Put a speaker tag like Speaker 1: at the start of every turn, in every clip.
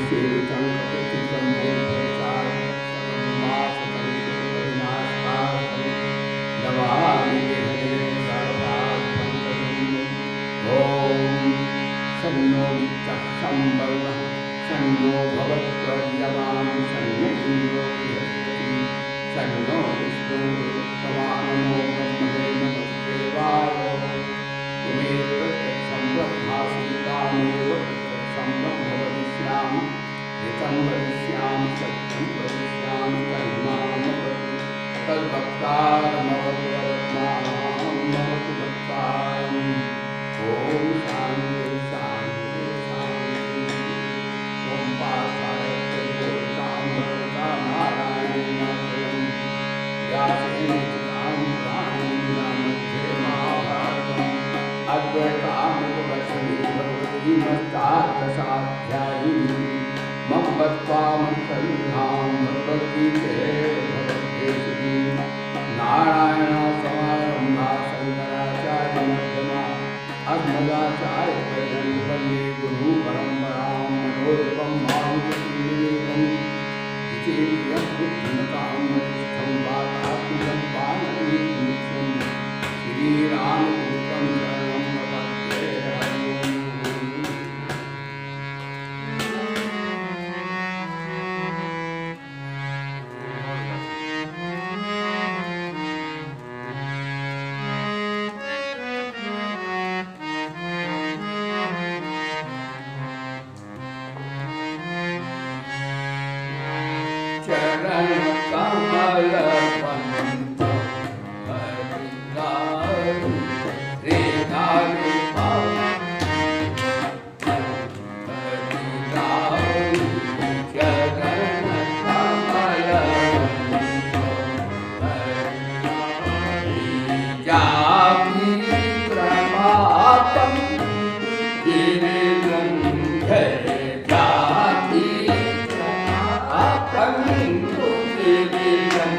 Speaker 1: सेवितं कपितं भूतसारमासकलिशुभविनाशकारकं नमामि हरे सर्वात्मकं। ॐ शन्नो मित्रः संवर्धः शन्नो भवत्वर्यमां शन्नो इन्द्रो बृहस्पतिः शन्नो विष्णुरुत्तमा नमो ब्रह्मणे नमस्तेवाय। त्वमेव प्रत्यक्षं ब्रह्मासि त्वामेव प्रत्यक्षं ब्रह्म वदिष्यामि ऋतं वदिष्यामि सत्यं वदिष्यामि करुणामपि सकलभक्तारमवतु भवतु भक्तारम्। ॐ शान्ति शान्ति शान्ति। ॐ पार्थाय प्रबोधितां भगवता नारायणेन स्वयं व्यासेन चितां पुराणेन मध्ये महाभारतम् अद्वैतामृतवर्षिणी भगवतीमष्टादशाध्यायिनी मम त्वामन्तर्यां भगवद्गीते भगवद्देशिकी नारायणसमारम्भा शङ्कराचार्यमध्यमा अस्मदाचार्यपर्यन्तं वन्दे गुरुपरम्परां मनोजवं मारुतिमेकं जितेन्द्रियं बुद्धिमतां वरिष्ठं वातात्मजं पालनीयं श्रीरामदूतं शरणं प्रपद्ये। चरण कमल पंत हरिदारू रेधारू हरिदारू चरण कमल जाति प्रभातम गिरिजन जय जाति प्रभातम गिरिजन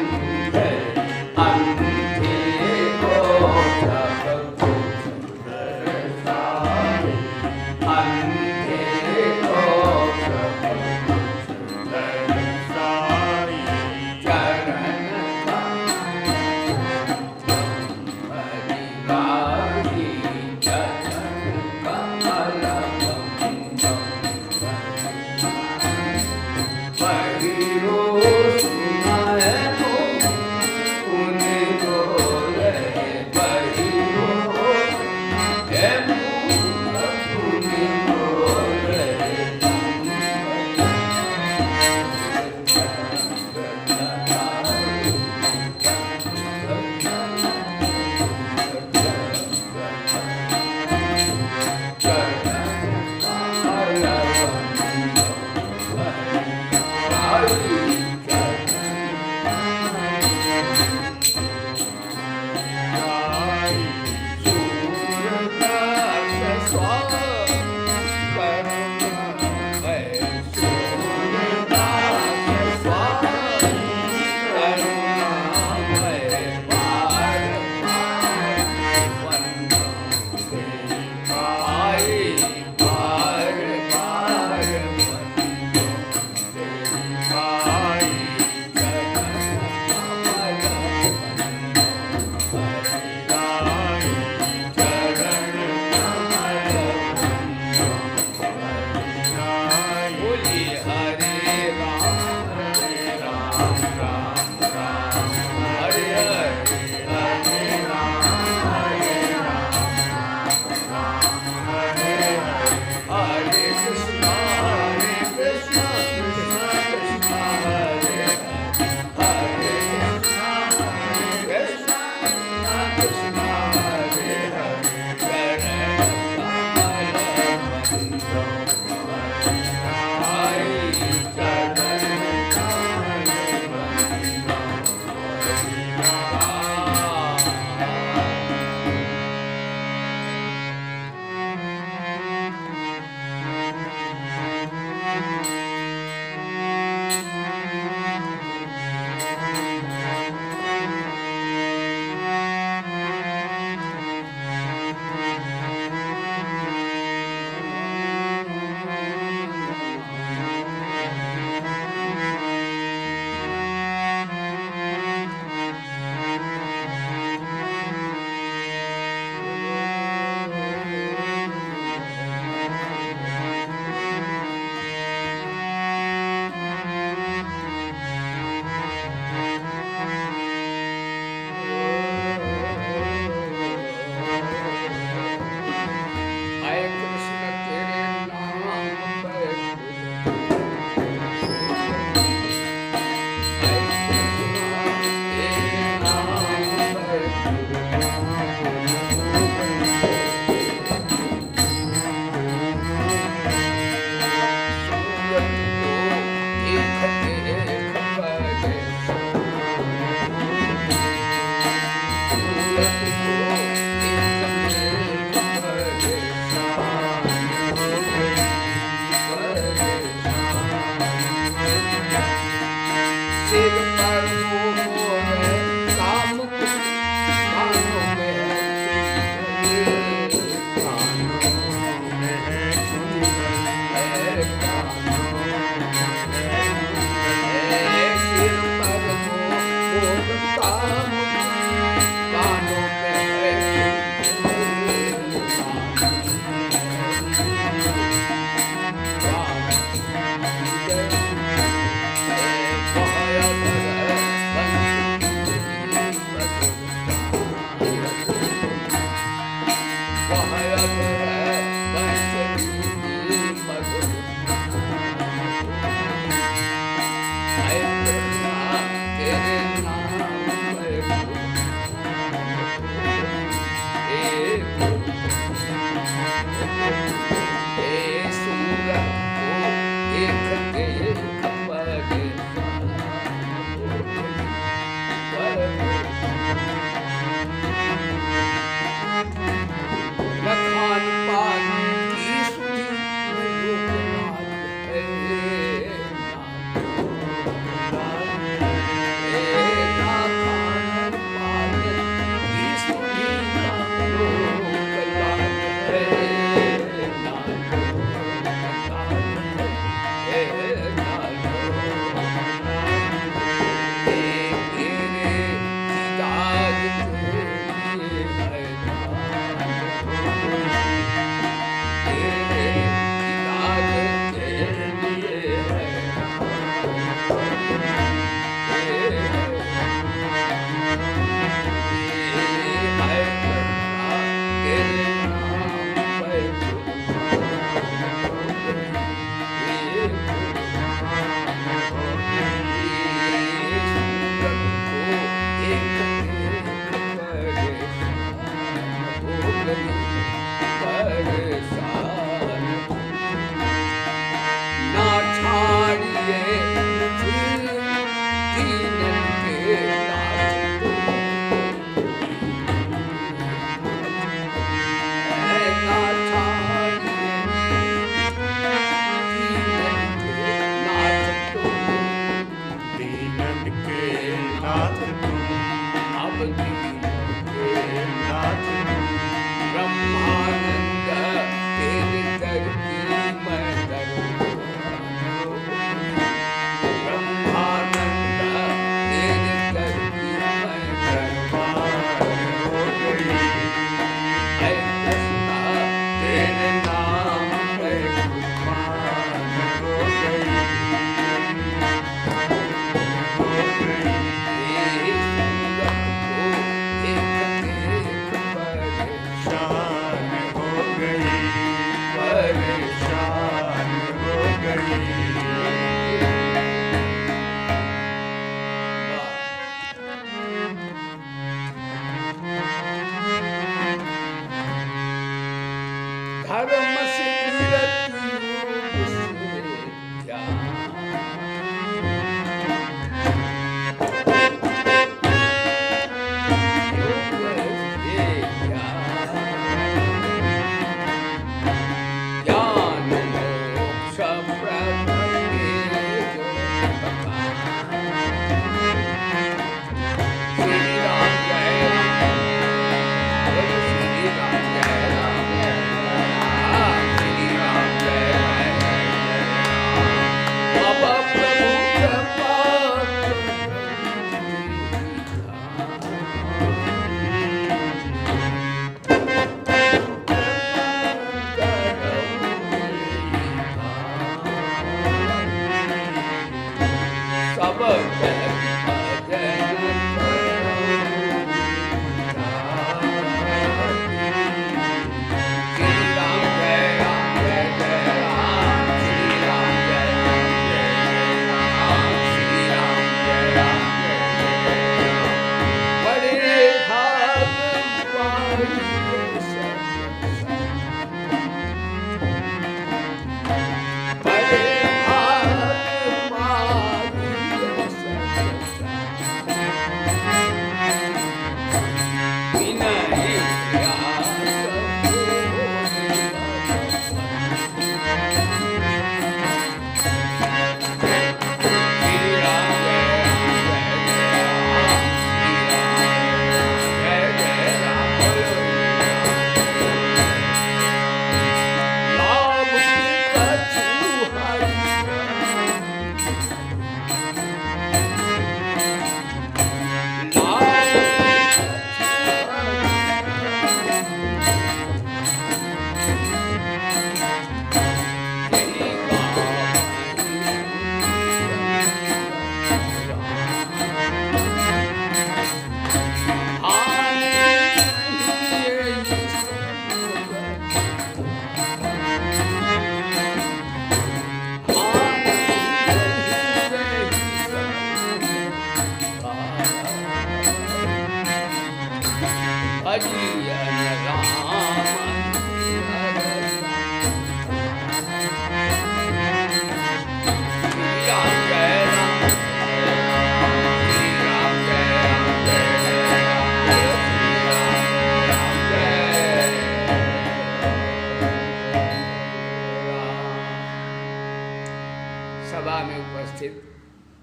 Speaker 1: सभा में उपस्थित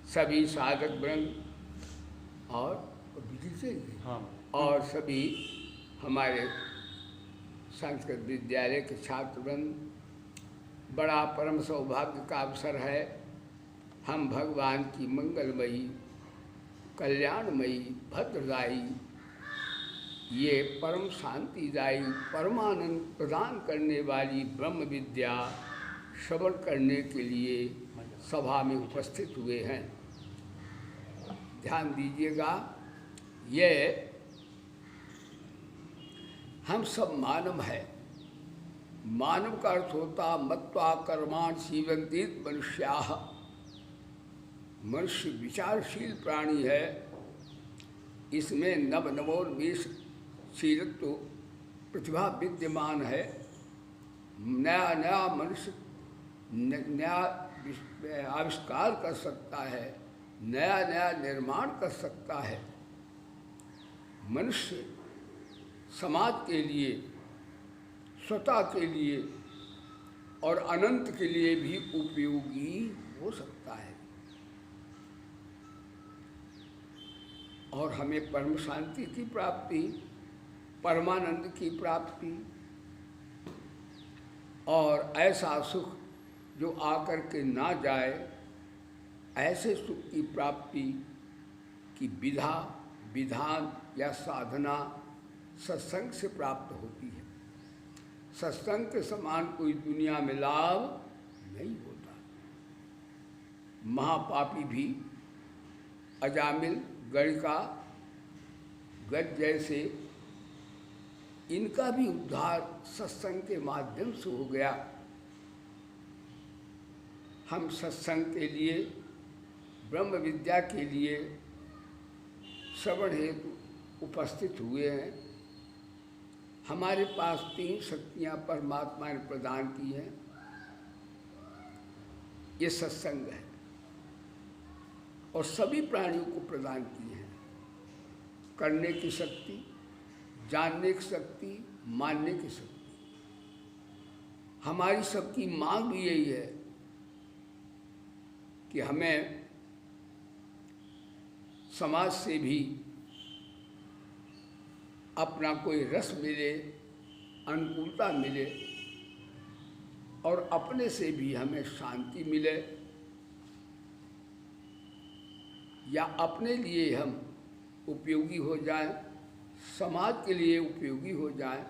Speaker 1: सभी साधक वृंद और
Speaker 2: हाँ
Speaker 1: और सभी हमारे संस्कृत विद्यालय के छात्रवृंद, बड़ा परम सौभाग्य का अवसर है। हम भगवान की मंगलमयी, कल्याणमयी, भद्रदायी, ये परम शांतिदायी, परमानंद प्रदान करने वाली ब्रह्म विद्या श्रवण करने के लिए सभा में उपस्थित हुए हैं। ध्यान दीजिएगा, ये हम सब मानव हैं। मानव का अर्थ होता मत्वा कर्माण सीवंतीत मनुष्याः। मनुष्य विचारशील प्राणी है, इसमें नवोन्मेषशीलत्व प्रतिभा विद्यमान है। नया नया मनुष्य नया आविष्कार कर सकता है, नया नया निर्माण कर सकता है। मनुष्य समाज के लिए, स्वतः के लिए और अनंत के लिए भी उपयोगी हो सकता है। और हमें परम शांति की प्राप्ति, परमानंद की प्राप्ति और ऐसा सुख जो आकर के ना जाए, ऐसे सुख की प्राप्ति की विधा, विधान या साधना सत्संग से प्राप्त होती है। सत्संग के समान कोई दुनिया में लाभ नहीं होता। महापापी भी अजामिल, गणिका, गज जैसे इनका भी उद्धार सत्संग के माध्यम से हो गया। हम सत्संग के लिए, ब्रह्म विद्या के लिए श्रवण हेतु उपस्थित हुए हैं। हमारे पास 3 शक्तियाँ परमात्मा ने प्रदान की हैं। ये सत्संग है और सभी प्राणियों को प्रदान की है। करने की शक्ति, जानने की शक्ति, मानने की शक्ति। हमारी सबकी मांग भी यही है कि हमें समाज से भी अपना कोई रस मिले, अनुकूलता मिले और अपने से भी हमें शांति मिले, या अपने लिए हम उपयोगी हो जाएं, समाज के लिए उपयोगी हो जाएं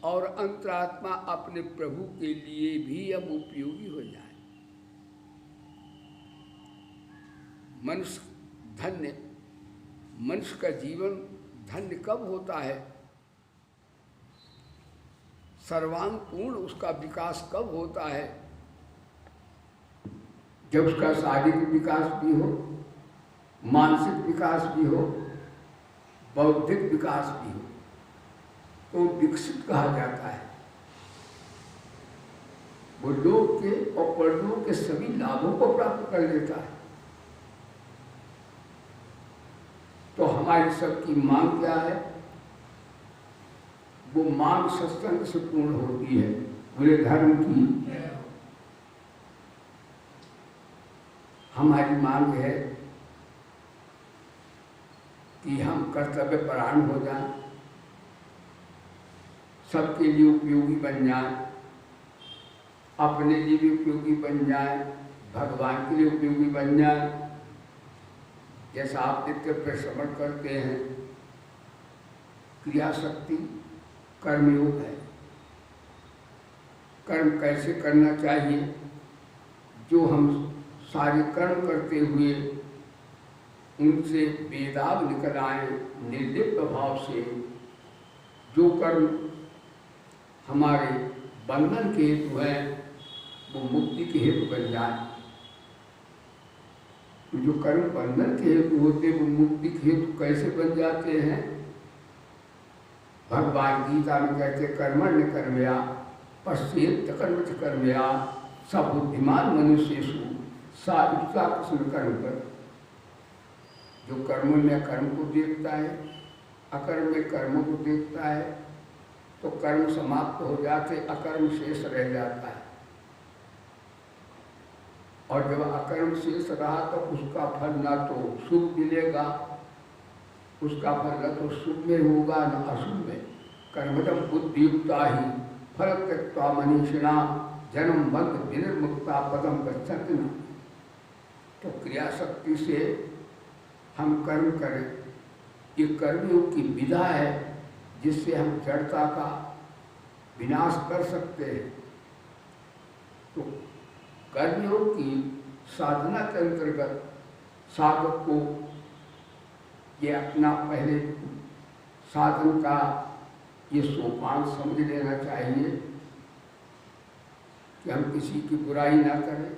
Speaker 1: और अंतरात्मा अपने प्रभु के लिए भी हम उपयोगी हो जाएं। मनुष्य धन्य, मनुष्य का जीवन धन्य कब होता है, सर्वांग पूर्ण उसका विकास कब होता है? जब उसका शारीरिक विकास भी हो, मानसिक विकास भी हो, बौद्धिक विकास भी हो, तो विकसित कहा जाता है। वो लोक के और परलोक के सभी लाभों को प्राप्त कर लेता है। तो हमारी सबकी मांग क्या है? वो मांग सत्संग से पूर्ण होती है, पूरे धर्म की। हमारी मांग है कि हम कर्तव्य परायण हो जाएं, सबके लिए उपयोगी बन जाएं, अपने लिए भी उपयोगी बन जाएं, भगवान के लिए उपयोगी बन जाएं। जैसा आप नित्य परिश्रमण करते हैं, क्रिया शक्ति कर्मयोग है। कर्म कैसे करना चाहिए? जो हम सारे कर्म करते हुए उनसे बेदाग निकल आए, निर्लिप्त भाव से, जो कर्म हमारे बंधन के हेतु हैं वो मुक्ति के हेतु बन जाए। जो कर्म बंधन के हेतु होते वो मुक्ति के हेतु कैसे बन जाते हैं? भगवान गीता में कहते कर्मण्य कर्मया पश्चेत कर्म च कर्मया सब बुद्धिमान मनुष्येषु सा युक्ता कृष्ण कर्म कर। जो कर्म में कर्म को देखता है, अकर्म में कर्म को देखता है, तो कर्म समाप्त हो जाते, अकर्म शेष रह जाता है। और जब अकर्म शेष रहा तो उसका फल ना तो शुभ मिलेगा, उसका फल न तो शुभ में होगा न अशुभ में। कर्मजम बुद्धियुक्ता ही फल त्यक्त्वा मनीषिणा जन्म बंध विनिर्मुक्ता पदम गच्छन्ति न। तो क्रिया शक्ति से हम कर्म करें, ये कर्मयोग की विधा है जिससे हम जड़ता का विनाश कर सकते हैं। तो कर्मयोग की साधना के अंतर्गत साधक को ये अपना पहले साधन का ये सोपान समझ लेना चाहिए कि हम किसी की बुराई ना करें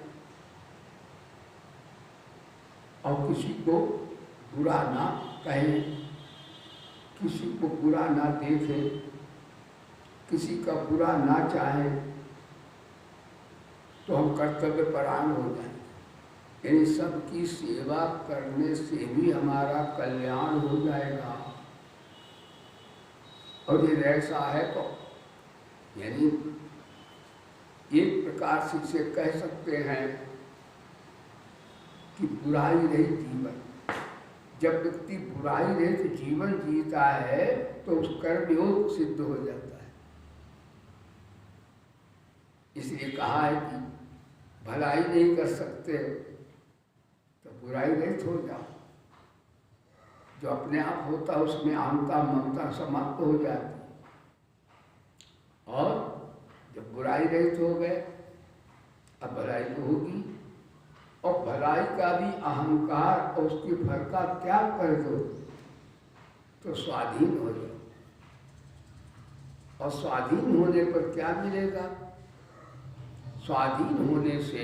Speaker 1: और किसी को बुरा ना कहें, किसी को बुरा ना देखें, किसी का बुरा ना चाहें, तो हम कर्तव्य परायण हो जाएं। यानी सबकी सेवा करने से भी हमारा कल्याण हो जाएगा। और ये ऐसा है तो यानी एक प्रकार से इसे कह सकते हैं कि बुराई रहित जीवन। जब व्यक्ति बुराई रहित जीवन जीता है तो उस कर्मयोग सिद्ध हो जाता है। इसलिए कहा है कि भलाई नहीं कर सकते तो बुराई रहित हो जाओ। जो अपने आप होता है उसमें अहंता ममता समाप्त हो जाती, और जब बुराई रहित हो गए अब भलाई तो होगी। और भलाई का भी अहंकार और उसके फल का त्याग कर दो तो स्वाधीन हो जाओ। और स्वाधीन होने पर क्या मिलेगा? स्वाधीन होने से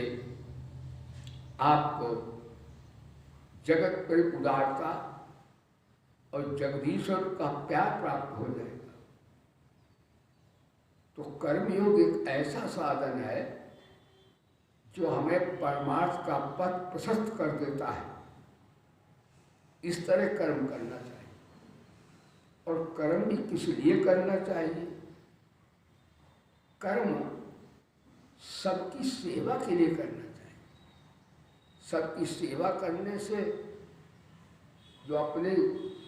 Speaker 1: आपको जगत पर उदारता और जगदीश्वर का प्यार प्राप्त हो जाएगा। तो कर्मयोग एक ऐसा साधन है जो हमें परमार्थ का पथ प्रशस्त कर देता है। इस तरह कर्म करना चाहिए। और कर्म भी किस लिए करना चाहिए? कर्म सबकी सेवा के लिए करना चाहिए। सबकी सेवा करने से जो अपने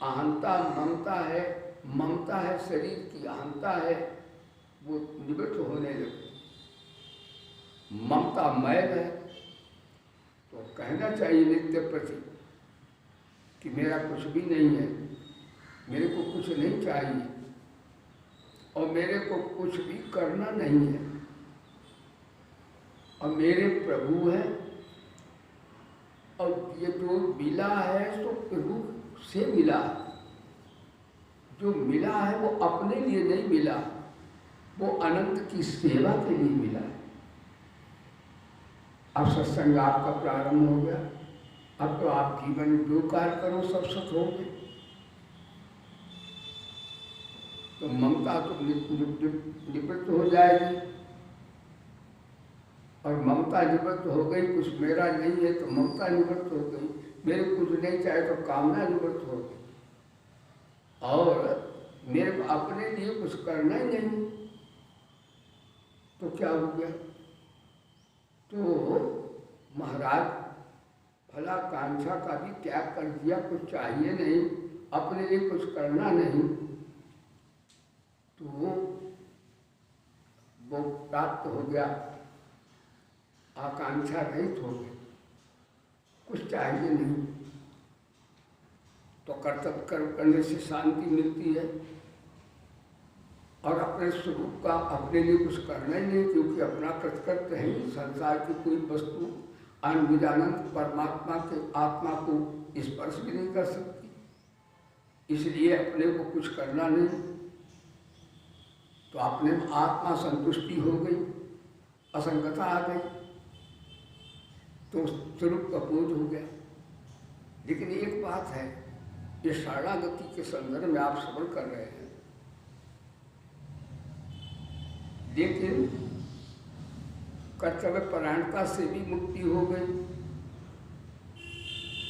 Speaker 1: अहंता ममता है शरीर की अहंता है, वो निवृत्त होने लगती। ममता मैल है तो कहना चाहिए नित्य प्रति कि मेरा कुछ भी नहीं है, मेरे को कुछ नहीं चाहिए और मेरे को कुछ भी करना नहीं है, और मेरे प्रभु है, और ये जो मिला है तो प्रभु से मिला है। जो मिला है वो अपने लिए नहीं मिला, वो अनंत की सेवा के लिए मिला है। अब सत्संग आपका प्रारंभ हो गया, अब तो आप जीवन में जो कार्य करो सब सत हो गए। तो ममता तो निवृत्त हो जाएगी, और ममता निवृत्त हो गई, कुछ मेरा नहीं है तो ममता निवृत्त हो गई, मेरे कुछ नहीं चाहे तो कामना निवृत्त हो गई, और मेरे को अपने लिए कुछ करना ही नहीं, तो क्या हो गया? तो महाराज फलाकांक्षा का भी त्याग कर दिया, कुछ चाहिए नहीं, अपने लिए कुछ करना नहीं, तो वो प्राप्त हो गया, आकांक्षा रहित हो गई, कुछ चाहिए नहीं। तो कर्तव्य कर्म करने से शांति मिलती है, और अपने स्वरूप का अपने लिए कुछ करना ही नहीं, क्योंकि अपना कृतकृत्य है ही। संसार की कोई वस्तु अनबुझानंद परमात्मा के आत्मा को स्पर्श भी नहीं कर सकती, इसलिए अपने को कुछ करना नहीं। तो अपने आत्मा संतुष्टि हो गई, असंगता आ गई, तो स्वरूप का बोध हो गया। लेकिन एक बात है, ये शरणागति के संदर्भ में आप श्रवण कर रहे हैं, लेकिन कर्तव्य परायणता से भी मुक्ति हो गई,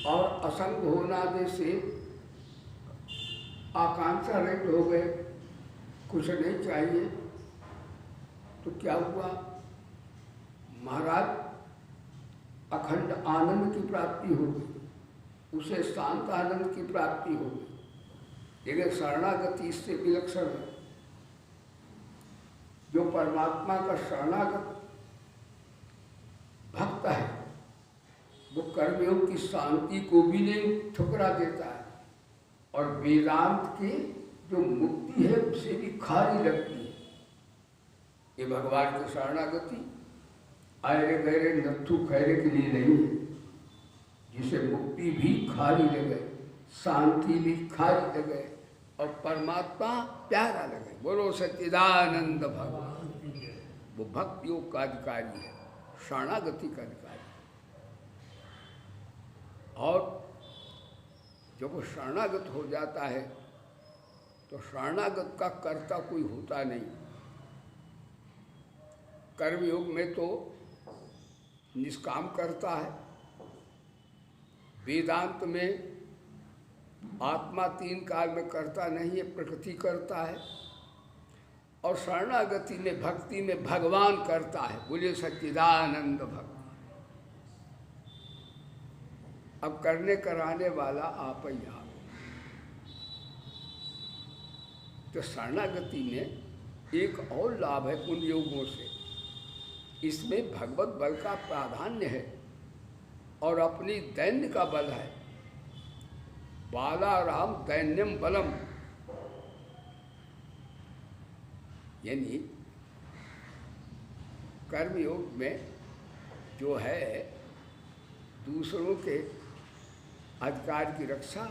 Speaker 1: और असंग होने से आकांक्षा रहित हो गए, कुछ नहीं चाहिए। तो क्या हुआ? महाराज अखंड आनंद की प्राप्ति होगी, उसे शांत आनंद की प्राप्ति होगी। लेकिन शरणागति इससे विलक्षण है। जो परमात्मा का शरणागत भक्त है वो कर्मयोग की शांति को भी नहीं ठुकरा देता है, और वेदांत की जो मुक्ति है उसे भी खारी लगती है। ये भगवान की शरणागति आयरे गहरे नत्थु खैरे के लिए नहीं है, जिसे मुक्ति भी खारी लगे, शांति भी खारी लगे और परमात्मा प्यारा लगे। बोलो सच्चिदानंद भगवान। वो भक्ति योग का अधिकारी है, शरणागति का अधिकारी। और जब वो शरणागत हो जाता है तो शरणागत का कर्ता कोई होता नहीं। कर्मयोग में तो निष्काम करता है, वेदांत में आत्मा तीन काल में करता नहीं है, प्रकृति करता है, और शरणागति में भक्ति में भगवान करता है। बोलिए सच्चिदानंद भगवान। अब करने कराने वाला आप ही आप। तो शरणागति में एक और लाभ है उन योगों से, इसमें भगवत बल का प्राधान्य है और अपनी दैन्य का बल है। बालाराम दैन्यम बलम, यानी कर्मयोग में जो है दूसरों के अधिकार की रक्षा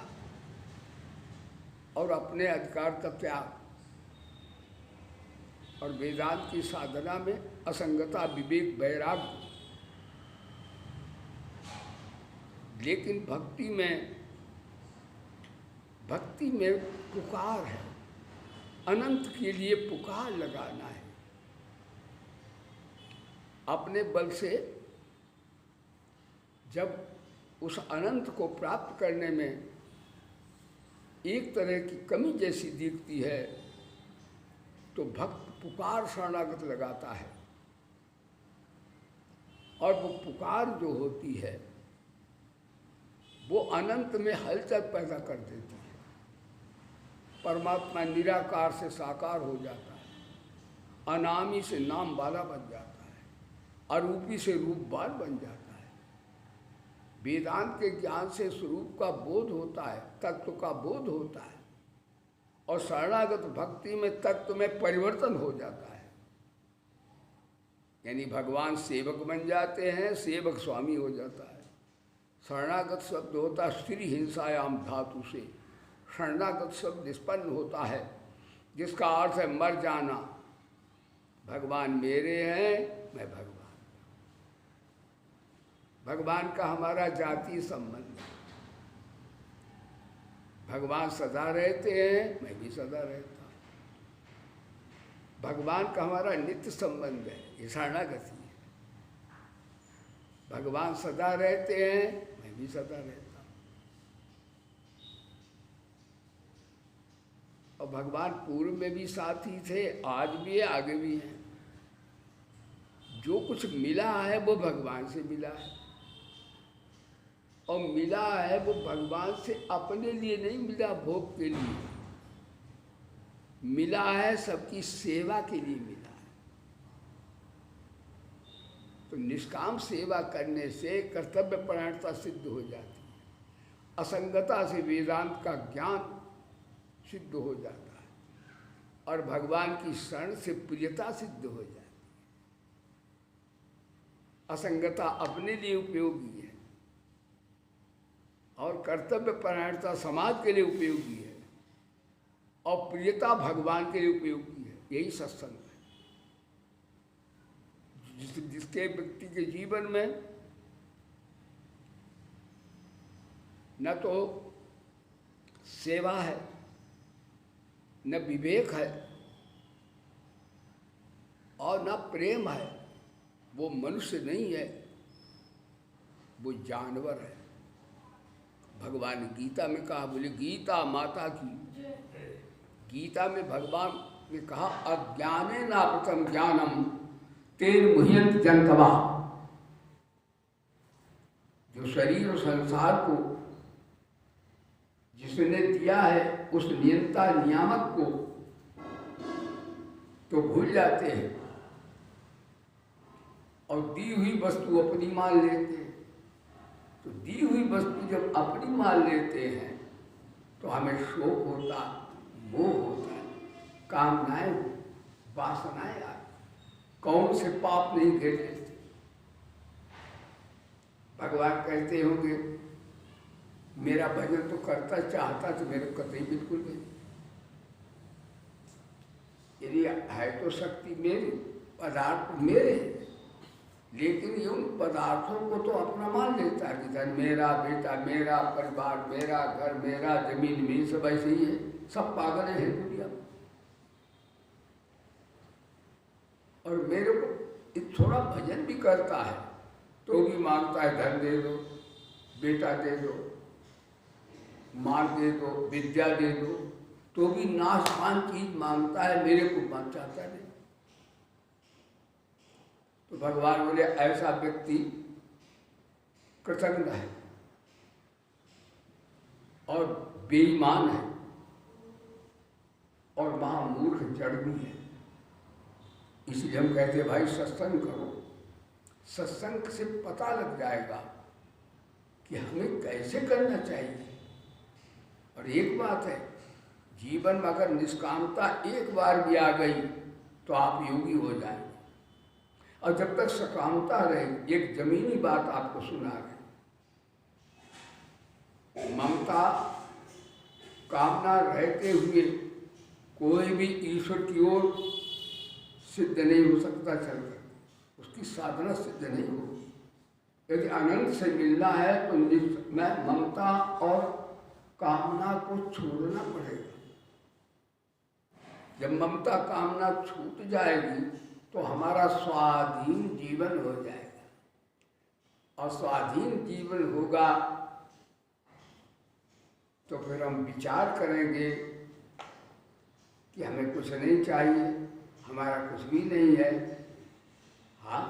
Speaker 1: और अपने अधिकार का त्याग, और वेदांत की साधना में असंगता, विवेक, वैराग्य। लेकिन भक्ति में पुकार है, अनंत के लिए पुकार लगाना है। अपने बल से जब उस अनंत को प्राप्त करने में एक तरह की कमी जैसी दिखती है तो भक्त पुकार शरणागत लगाता है, और वो पुकार जो होती है वो अनंत में हलचल पैदा कर देती है। परमात्मा निराकार से साकार हो जाता है, अनामी से नाम वाला बन जाता है, अरूपी से रूपवान बन जाता है। वेदांत के ज्ञान से स्वरूप का बोध होता है, तत्व का बोध होता है, और शरणागत भक्ति में तत्व में परिवर्तन हो जाता है। यानी भगवान सेवक बन जाते हैं, सेवक स्वामी हो जाता है। शरणागत शब्द होता है स्त्री हिंसायाम धातु से, शरणागत शब्द निष्पन्न होता है जिसका अर्थ है मर जाना। भगवान मेरे हैं, मैं भगवान। भगवान का हमारा जातीय संबंध है। भगवान सदा रहते हैं, मैं भी सदा रहता हूँ। भगवान का हमारा नित्य संबंध है, ये शरणागति है। भगवान सदा रहते हैं, मैं भी सदा रहता हूँ। और भगवान पूर्व में भी साथी थे, आज भी है, आगे भी हैं। जो कुछ मिला है वो भगवान से मिला है, और मिला है वो भगवान से अपने लिए नहीं मिला, भोग के लिए मिला है, सबकी सेवा के लिए मिला है। तो निष्काम सेवा करने से कर्तव्य परायणता सिद्ध हो जाती है, असंगता से वेदांत का ज्ञान सिद्ध हो जाता है, और भगवान की शरण से प्रियता सिद्ध हो जाती है। असंगता अपने लिए उपयोगी है और कर्तव्य परायणता समाज के लिए उपयोगी है, और प्रियता भगवान के लिए उपयोगी है। यही सत्संग है। जिसके व्यक्ति के जीवन में न तो सेवा है, न विवेक है, और न प्रेम है, वो मनुष्य नहीं है, वो जानवर है। भगवान ने गीता में कहा, बोले गीता माता की, गीता में भगवान ने कहा अज्ञाने नावृतम ज्ञानम तेन मुह्यन्ति जन्तवः। जो शरीर और संसार को जिसने दिया है उस नियंता नियामक को तो भूल जाते हैं और दी हुई वस्तु अपनी मान लेते हैं। तो दी हुई वस्तु जब अपनी मान लेते हैं तो हमें शोक होता, मोह होता है, कामनाएं, वासनाएं आती, कौन से पाप नहीं घेर लेते। भगवान कहते होंगे मेरा भजन तो करता चाहता तो मेरे कतई बिल्कुल नहीं। यदि है तो शक्ति मेरी, पदार्थ मेरे, लेकिन ये उन पदार्थों को तो अपना मान लेता है कि धन मेरा, बेटा मेरा, परिवार मेरा, घर मेरा, जमीन मेरी, सब ऐसे ही है। सब पागल हैं दुनिया में। और मेरे को थोड़ा भजन भी करता है तो भी मांगता है धन दे दो, बेटा दे दो, मान दे दो, विद्या दे दो, तो भी नाशवान चीज मांगता है, मेरे को मान चाहता नहीं। तो भगवान बोले ऐसा व्यक्ति कृतज्ञ है और बेईमान है और महामूर्ख जड़ भी है। इसलिए हम कहते हैं भाई सत्संग करो। सत्संग से पता लग जाएगा कि हमें कैसे करना चाहिए। और एक बात है, जीवन में अगर निष्कामता एक बार भी आ गई तो आप योगी हो जाएंगे। और जब तक सकामता रहेगी, एक जमीनी बात आपको सुना रहे, ममता कामना रहते हुए कोई भी ईश्वर की ओर सिद्ध नहीं हो सकता। चलकर उसकी साधना सिद्ध नहीं हो। यदि अनंत से मिलना है तो मैं ममता और कामना को छोड़ना पड़ेगा। जब ममता कामना छूट जाएगी तो हमारा स्वाधीन जीवन हो जाएगा। और स्वाधीन जीवन होगा तो फिर हम विचार करेंगे कि हमें कुछ नहीं चाहिए, हमारा कुछ भी नहीं है। हाँ,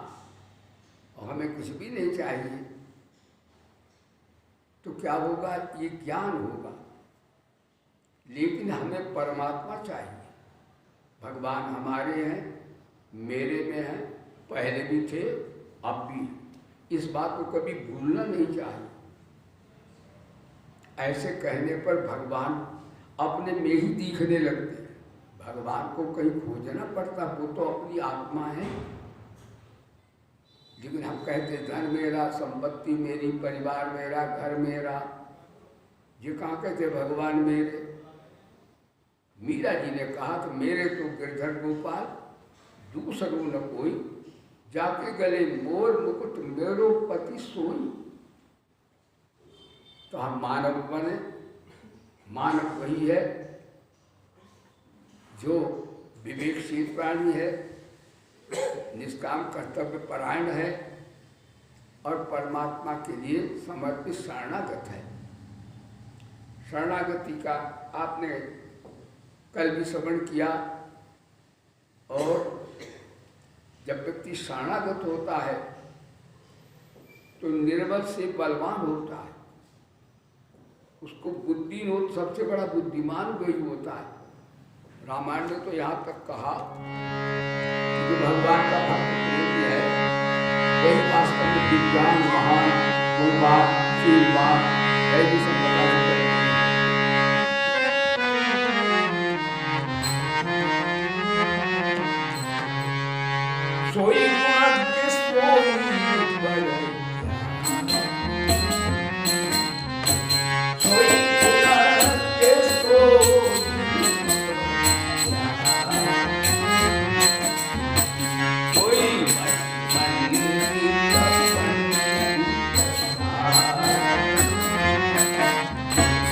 Speaker 1: और हमें कुछ भी नहीं चाहिए तो क्या होगा? ये ज्ञान होगा। लेकिन हमें परमात्मा चाहिए। भगवान हमारे हैं, मेरे में हैं, पहले भी थे, अब भी हैं। इस बात को कभी भूलना नहीं चाहिए। ऐसे कहने पर भगवान अपने में ही दिखने लगते हैं। भगवान को कहीं खोजना पड़ता, वो तो अपनी आत्मा है। लेकिन हम कहते धन मेरा, संपत्ति मेरी, परिवार मेरा, घर मेरा। ये कहाँ कहते भगवान मेरे? मीरा जी ने कहा तो मेरे तो गिरधर गोपाल, दूसरों न कोई, जाके गले मोर मुकुट मेरो पति सोई। तो हम मानव बने। मानव वही है जो विवेकशील प्राणी है, निष्काम कर्तव्य परायण है और परमात्मा के लिए समर्पित शरणागत है। शरणागति का आपने कल भी श्रवण किया। और जब व्यक्ति शरणागत होता है तो निर्बल से बलवान होता है। उसको बुद्धि हो, सबसे बड़ा बुद्धिमान वही होता है। रामायण ने तो यहाँ तक कहा जो भगवान का भक्त प्रेमी है वही वास्तव में विद्वान, महान, गुणवान, शीलवान है। भी सब बता सकते हैं। सोई गुण के सोई बड़े, सोई गुण के सोई, कोई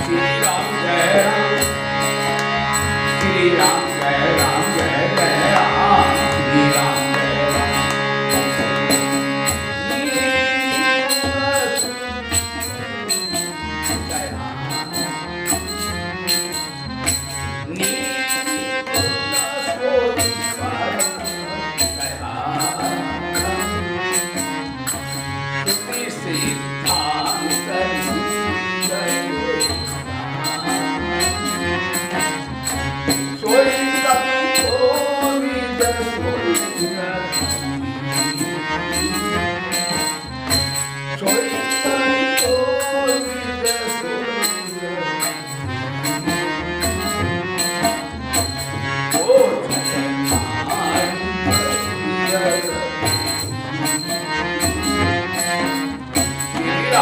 Speaker 1: श्री राम जय राम, श्री राम जय राम, जय जय राम, श्री राम जय राम।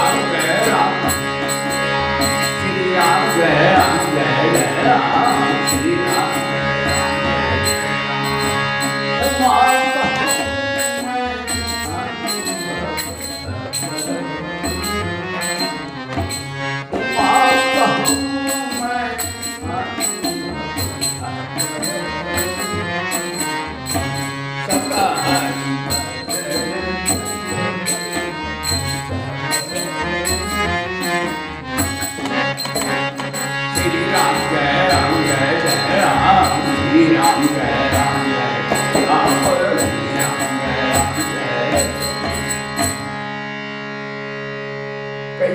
Speaker 1: राम जय राम, श्री राम जय राम, जय राम, श्री राम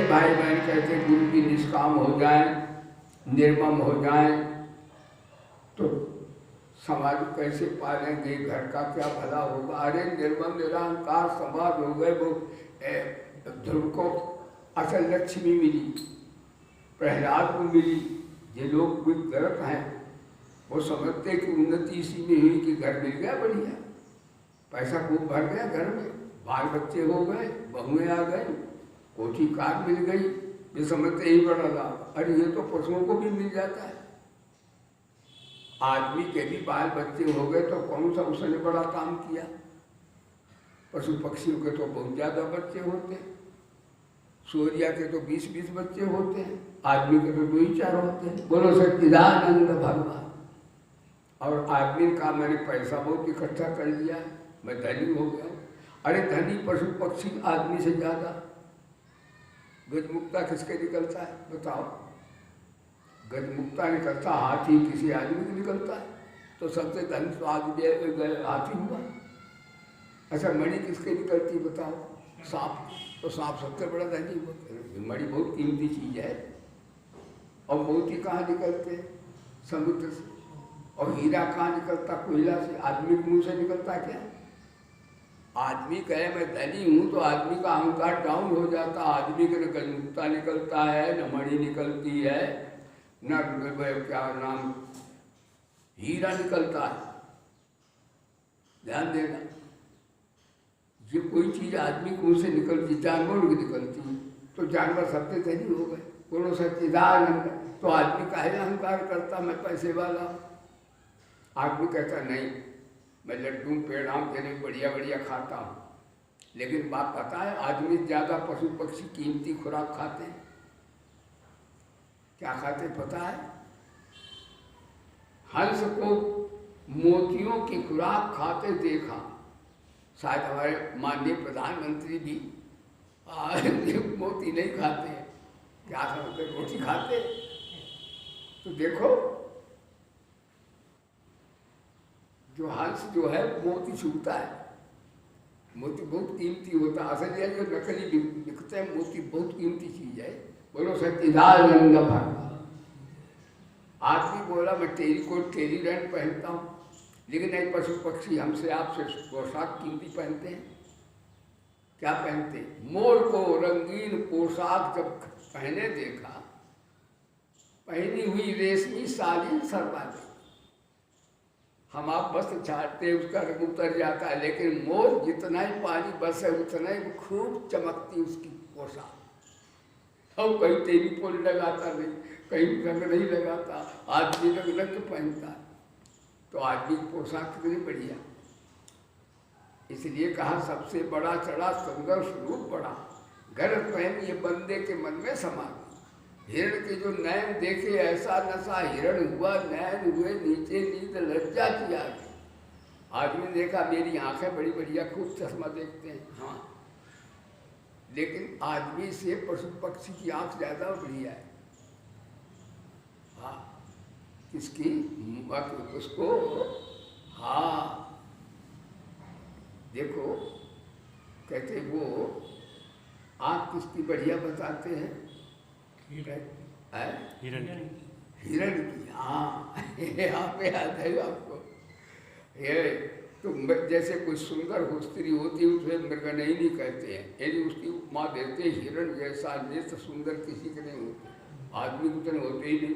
Speaker 1: भाई बहन कहते गुरु जी निष्काम हो जाए, निर्मम हो जाए तो समाज कैसे पालेंगे, घर का क्या भला होगा। अरे निर्मम निरहंकार समाज हो गए, वो ध्रुव को असल लक्ष्मी मिली, प्रहलाद को मिली। ये लोग कुछ गलत हैं, वो समझते कि उन्नति इसी में हुई कि घर मिल गया बढ़िया, पैसा खूब भर गया घर में, बाल बच्चे हो गए, बहुएं आ गई, कोठी कार मिल गई, ये समझते ही बड़ा लाभ। अरे ये तो पशुओं को भी मिल जाता है। आदमी के भी बाल बच्चे हो गए तो कौन सा उसने बड़ा काम किया। पशु पक्षियों के तो बहुत ज़्यादा बच्चे होते हैं, सूर्या के तो 20-20 बच्चे होते हैं, आदमी के तो 2-4 होते हैं। बोलो सच्चिदानंद भगवान। और आदमी का मैंने पैसा बहुत इकट्ठा कर लिया, मैं धनी हो गया। अरे धनी पशु पक्षी आदमी से ज़्यादा। गजमुक्ता किसके निकलता है बताओ? गजमुक्ता निकलता हाथी किसी आदमी को निकलता है, तो सबसे धन तो आदमी हाथी हुआ। अच्छा मणि किसके निकलती बताओ? सांप, तो सांप सबसे बड़ा धनी हुआ। मणि बहुत कीमती चीज़ है। और मोती कहाँ निकलते? समुद्र से। और हीरा कहाँ निकलता? कोयला से। आदमी के मुँह से निकलता क्या? आदमी कहे मैं धनी हूँ तो आदमी का अहंकार डाउन हो जाता। आदमी के न गजमुक्ता निकलता है, न मणि निकलती है, न क्या नाम हीरा निकलता है। ध्यान देना, ये कोई चीज़ आदमी को मुँह से निकलती, जानवरों की निकलती, तो जानवर सबसे धनी हो गए। बोलो सच्चिदानंद। तो आदमी काहे अहंकार करता मैं पैसे वाला। आदमी कहता नहीं मैं लड्डू पेड़ाम तेरे बढ़िया बढ़िया खाता हूँ, लेकिन बात पता है आदमी ज़्यादा पशु पक्षी कीमती खुराक खाते हैं। क्या खाते पता है? हंस को मोतियों की खुराक खाते देखा, शायद हमारे माननीय प्रधानमंत्री भी मोती नहीं खाते, क्या समझते रोटी खाते। तो देखो जो हंस जो है मोती छूता है, मोती बहुत कीमती होता है। असल जो नकली बिकते हैं मोती बहुत कीमती चीज़ है। बोलो सच्चिदानंद भगवान। आदमी बोला मैं टेरीकोट टेरीलैंड पहनता हूँ, लेकिन एक पशु पक्षी हमसे आपसे पोशाक कीमती पहनते हैं। क्या पहनते? मोर को रंगीन पोशाक जब पहने देखा, पहनी हुई रेशमी शालीन सरवाली। हम आप बस झाड़ते उसका रंग उतर जाता है, लेकिन मोर जितना ही पानी बस है उतना ही खूब चमकती उसकी पोशाक। और कहीं टेलीफोन लगाता नहीं, कहीं रंग नहीं लगाता, आदमी रंग लग के पहनता है। तो आदमी की पोशाक कितनी बढ़िया। इसलिए कहा सबसे बड़ा चढ़ा सुंदर स्वरूप बड़ा, घर पहन ये बंदे के मन में समा गई। हिरण के जो नैन देखे ऐसा नशा, हिरण हुआ नैन हुए नीचे नींद लज्जा की आ गई। आदमी ने देखा मेरी आंखें बड़ी बढ़िया, खूब चश्मा देखते हैं, हाँ, लेकिन आदमी से पशु पक्षी की आंख ज़्यादा बढ़िया है। हाँ, किसकी? उसको, हाँ देखो कहते वो आंख किसकी बढ़िया बताते हैं? हिरण की। हाँ यहाँ पे याद है आपको ये। तो जैसे कोई सुंदर हो स्त्री होती है उसे मृगनयनी कहते हैं, यदि उसकी उपमा देते हिरण जैसा नेत्र सुंदर किसी के नहीं होते, आदमी को तो होते ही नहीं।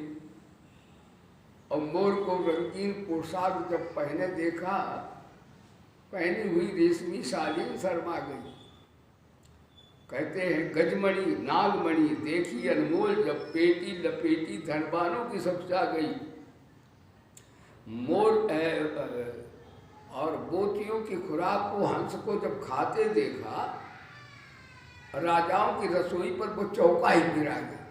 Speaker 1: और मोर को रंगीन पोशाक जब पहने देखा, पहनी हुई रेशमी शालीन शर्मा गई। कहते हैं गजमणि नागमणि देखी अनमोल, जब पेटी लपेटी धनवानों की सब जा गई। मोर और बोटियों की खुराक को हंस को जब खाते देखा, राजाओं की रसोई पर वो चौका ही गिरा गया।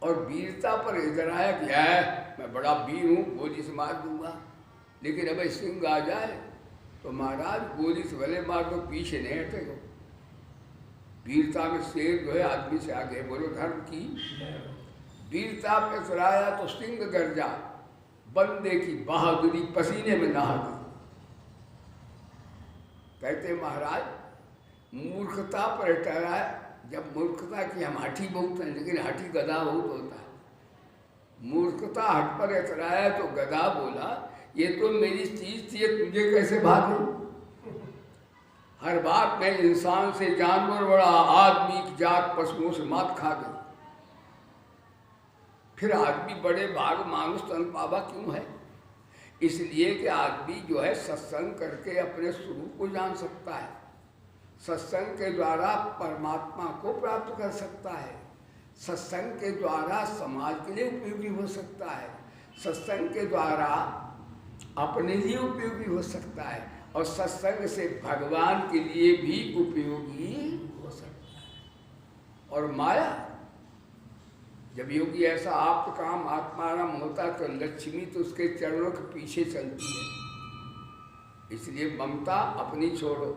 Speaker 1: और वीरता पर इधर आया कि मैं बड़ा वीर हूँ, गोली से मार दूंगा, लेकिन अब सिंह आ जाए तो महाराज गोली से भले मार दो, पीछे नहीं हटेगा। वीरता में शेर जो है आदमी से आगे। बोलो धर्म की वीरता पे सराया तो सिंह गर्जा, बंदे की बहादुरी पसीने में नहा गई। कहते महाराज मूर्खता पर टहराए, जब मूर्खता की हम हाथी बहुत हैं, लेकिन हाथी गधा बहुत होता है। मूर्खता हट पर एतराया तो गधा बोला, ये तो मेरी चीज थी, तुझे कैसे भागूं? हर बात में इंसान से जानवर बड़ा, आदमी की जात पशुओं से मात खा गई। फिर आदमी बड़े भाग मानुष तन पावा क्यों है? इसलिए कि आदमी जो है सत्संग करके अपने स्वरूप को जान सकता है, सत्संग के द्वारा परमात्मा को प्राप्त कर सकता है, सत्संग के द्वारा समाज के लिए उपयोगी हो सकता है, सत्संग के द्वारा अपने लिए उपयोगी हो सकता है, और सत्संग से भगवान के लिए भी उपयोगी हो सकता है। और माया, जब योगी ऐसा आप काम आत्माराम होता तो लक्ष्मी तो उसके चरणों के पीछे चलती है। इसलिए ममता अपनी छोड़ो,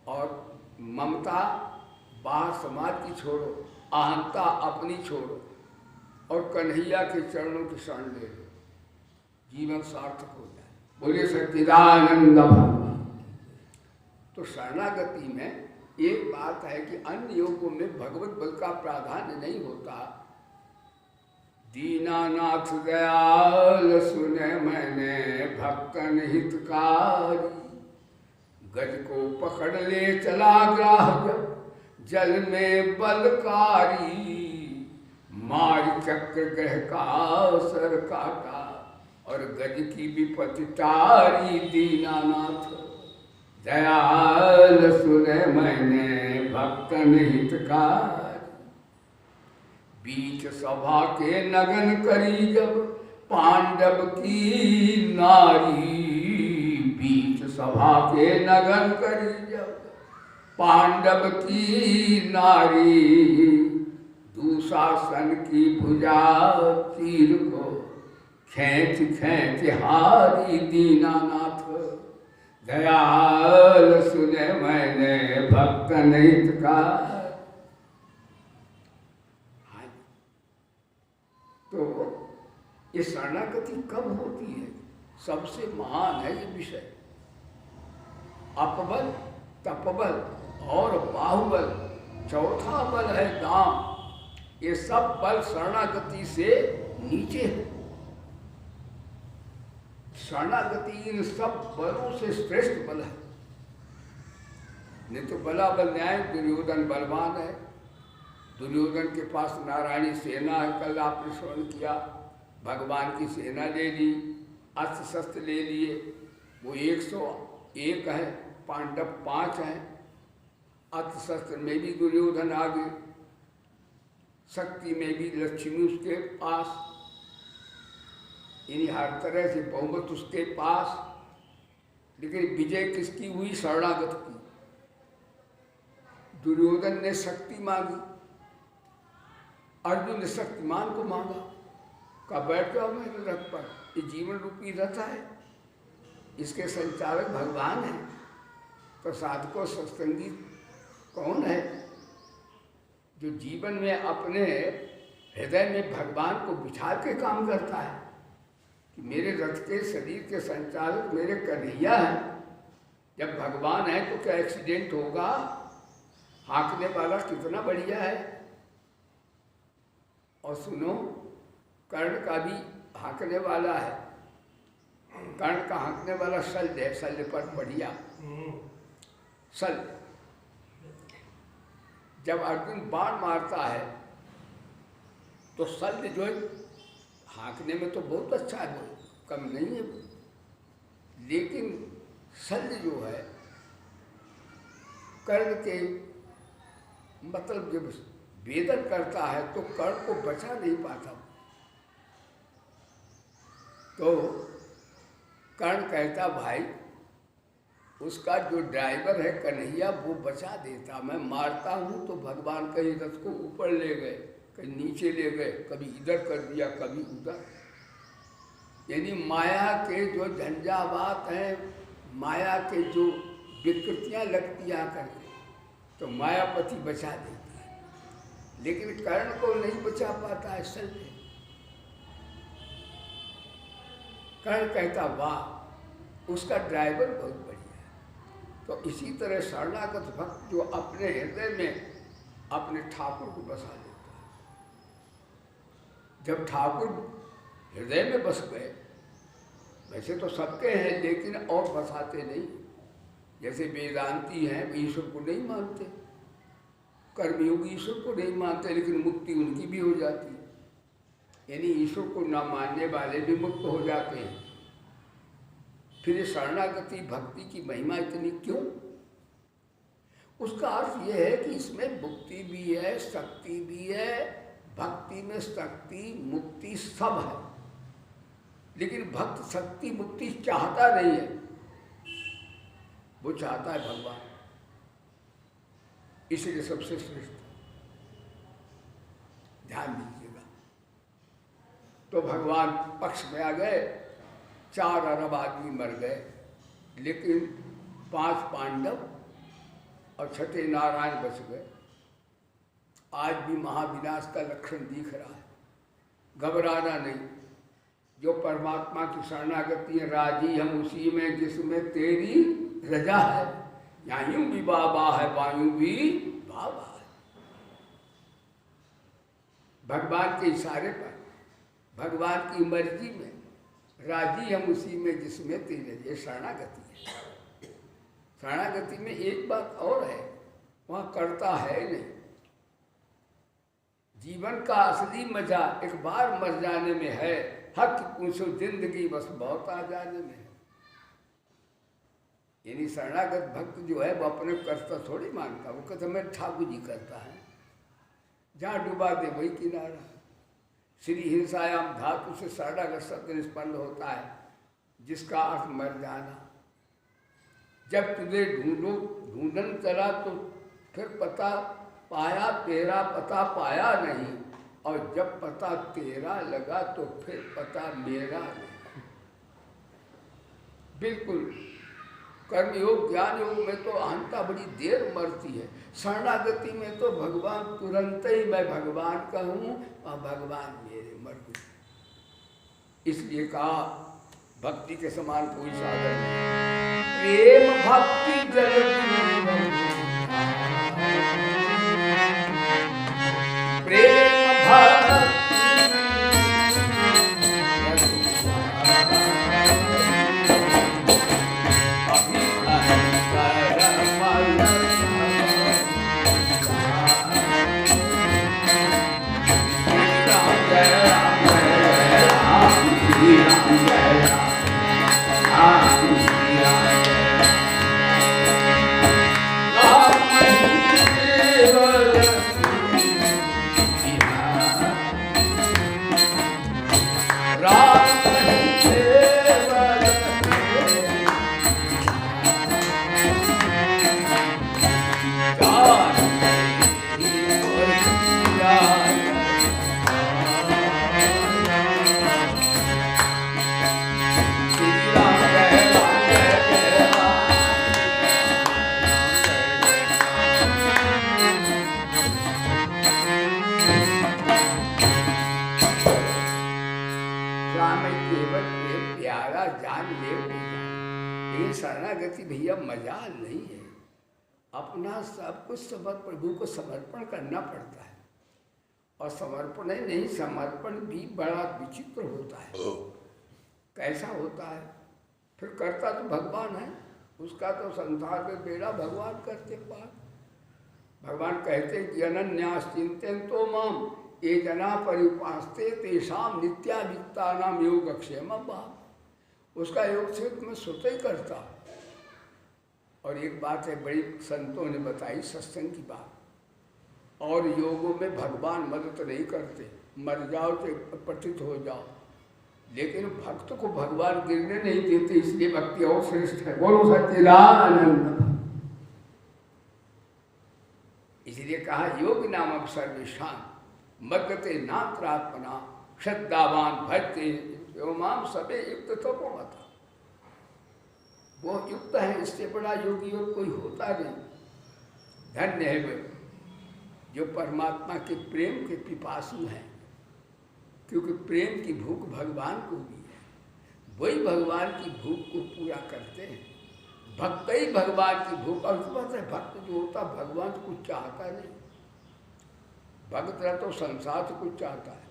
Speaker 1: और ममता बाहर समाज की छोड़ो, अहंता अपनी छोड़ो, और कन्हैया के चरणों की शरण ले लो, जीवन सार्थक हो जाए। बोले सच्चिदानंद भगवान। तो शरणागति में एक बात है कि अन्य योगों में भगवत बल का प्राधान्य नहीं होता। दीनानाथ दयाल सुने मैंने भक्तन हितकारी, गज को पकड़ ले चला ग्राह जल में बलकारी, मार चक्र ग्रह का सर काटा, और गज की विपत्ति टारी। दीनानाथ दयाल सुने मैंने भक्तन हितकारी, बीच सभा के नगन करी जब पांडव की नारी, बीच सभा के नगन करी जब पांडव की नारी, दुशासन की भुजा तीर को खींच खींच हारी। दीनानाथ दयाल सुने मैंने भक्तन हितकारी। तो ये शरणागति कब होती है? सबसे महान है ये विषय। अपबल, तपबल और बाहुबल, चौथा बल है दाम। ये सब बल शरणागति से नीचे है। शरणागति इन सब बलों से श्रेष्ठ बल है। नहीं तो बला बल न्याय, दुर्योधन बलवान है, दुर्योधन के पास नारायणी सेना है। कल आपने श्रवण किया, भगवान की सेना ले ली, अस्त्र शस्त्र ले लिए। वो 101 है, पांडव 5 हैं। अस्त्र शस्त्र में भी दुर्योधन आगे, शक्ति में भी लक्ष्मी उसके पास, यानी हर तरह से बहुमत उसके पास। लेकिन विजय किसकी हुई? शरणागत की। दुर्योधन ने शक्ति मांगी, अर्जुन ने शक्तिमान को मांगा, कहा बैठ जाओ मेरे रथ पर, ये जीवन रूपी रथ है, इसके संचालक भगवान है। तो साधकों सत्संगी कौन है? जो जीवन में अपने हृदय में भगवान को बिठा के काम करता है कि मेरे रथ के शरीर के संचालक मेरे कन्हैया हैं। जब भगवान है तो क्या एक्सीडेंट होगा? हाँकने वाला कितना बढ़िया है। और सुनो, कर्ण का भी हाँकने वाला है। कर्ण का हाँकने वाला शल्य है, शल्य पर बढ़िया शल्य। जब अर्जुन बाण मारता है तो शल्य जो है हाँकने में तो बहुत अच्छा है, कम नहीं है। लेकिन शल्य जो है कर्ण के मतलब जब वेदन करता है तो कर्ण को बचा नहीं पाता। तो कर्ण कहता भाई उसका जो ड्राइवर है कन्हैया वो बचा देता, मैं मारता हूँ तो भगवान कहीं रथ को ऊपर ले गए, कहीं नीचे ले गए, कभी इधर कर दिया कभी उधर। यानी माया के जो झंझावात हैं, माया के जो विकृतियाँ लगती आकर के, तो मायापति बचा देता है, लेकिन कर्ण को नहीं बचा पाता है। संजय कर्ण कहता वाह उसका ड्राइवर बहुत बढ़िया है। तो इसी तरह शरणागत भक्त जो अपने हृदय में अपने ठाकुर को बसा लेता है, जब ठाकुर हृदय में बस गए, वैसे तो सबके हैं लेकिन और बसाते नहीं। जैसे वेदांती हैं ईश्वर को नहीं मानते, कर्मयोग ईश्वर को नहीं मानते, लेकिन मुक्ति उनकी भी हो जाती है। यानी ईश्वर को न मानने वाले भी मुक्त हो जाते हैं। फिर ये शरणागति भक्ति की महिमा इतनी क्यों? उसका अर्थ यह है कि इसमें मुक्ति भी है, शक्ति भी है। भक्ति में शक्ति मुक्ति सब है, लेकिन भक्त शक्ति मुक्ति चाहता नहीं है, वो चाहता है भगवान, इसलिए सबसे श्रेष्ठ। ध्यान दीजिएगा। तो भगवान पक्ष में आ गए, 4 अरब आदमी मर गए, लेकिन 5 पांडव और 6ठे नारायण बच गए। आज भी महाविनाश का लक्षण दिख रहा है, घबराना नहीं। जो परमात्मा की शरणागति है, राजी हम उसी में जिसमें तेरी रजा है, यहाँ यूं भी बाबा है वायु भी बाबा है। भगवान के इशारे पर, भगवान की मर्जी में राजी हम उसी में जिसमें तेरे, ये शरणागति है। शरणागति में एक बात और है, वहाँ करता है नहीं। जीवन का असली मजा एक बार मर जाने में है, हक पूछो जिंदगी बस बहुत आ जाने में है। यानी शरणागत भक्त जो है वो अपने कर्ता थोड़ी मानता, वो कहता मैं ठाकुर जी करता है, जहाँ डुबा दे वही किनारा। श्री हिंसायाम धातु से शरणागत शब्द निष्पन्न होता है, जिसका अर्थ मर जाना। जब तुझे ढूंढन चला तो फिर पता पाया तेरा, पता पाया नहीं, और जब पता तेरा लगा तो फिर पता मेरा नहीं। बिल्कुल कर्मयोग ज्ञान योग में तो अहंता बड़ी देर मरती है, शरणागति में तो भगवान तुरंत ही मैं भगवान का हूँ और भगवान मेरे मर गए। इसलिए कहा भक्ति के समान कोई साधन नहीं। प्रेम भक्ति प्रेम भक्ति शरणागति भैया मजाल नहीं है, अपना सब कुछ प्रभु को समर्पण करना पड़ता है। और समर्पण ही नहीं, समर्पण भी बड़ा विचित्र होता है। कैसा होता है? फिर करता तो भगवान है, उसका तो संसार में बेड़ा भगवान करते पार। भगवान कहते कि अनन्यास चिंतयन्तो माम ये जना परिपास्ते तेषाम नित्याभियुक्ता नाम योग। उसका योग से मैं स्वतः ही करता, और एक बात है बड़ी संतों ने बताई सत्संग की बात, और योगों में भगवान मदद नहीं करते, मर जाओ तो पतित हो जाओ, लेकिन भक्त को भगवान गिरने नहीं देते, इसलिए भक्ति और श्रेष्ठ है। बोलो सच्चिदानंद। इसलिए कहा योग नामक सर्वेशान मगते नात्रात्मना श्रद्धावान भक्ति एवं सबे युक्त तो को बता। वो युक्त है, इससे बड़ा योगी और कोई होता नहीं। धन्य है वे जो परमात्मा के प्रेम के पिपासु हैं, क्योंकि प्रेम की भूख भगवान को भी है, वही भगवान की भूख को पूरा करते हैं। भक्त ही भगवान की भूख, और बात है भक्त जो होता भगवान से कुछ चाहता नहीं। भक्त ना तो संसार से कुछ चाहता है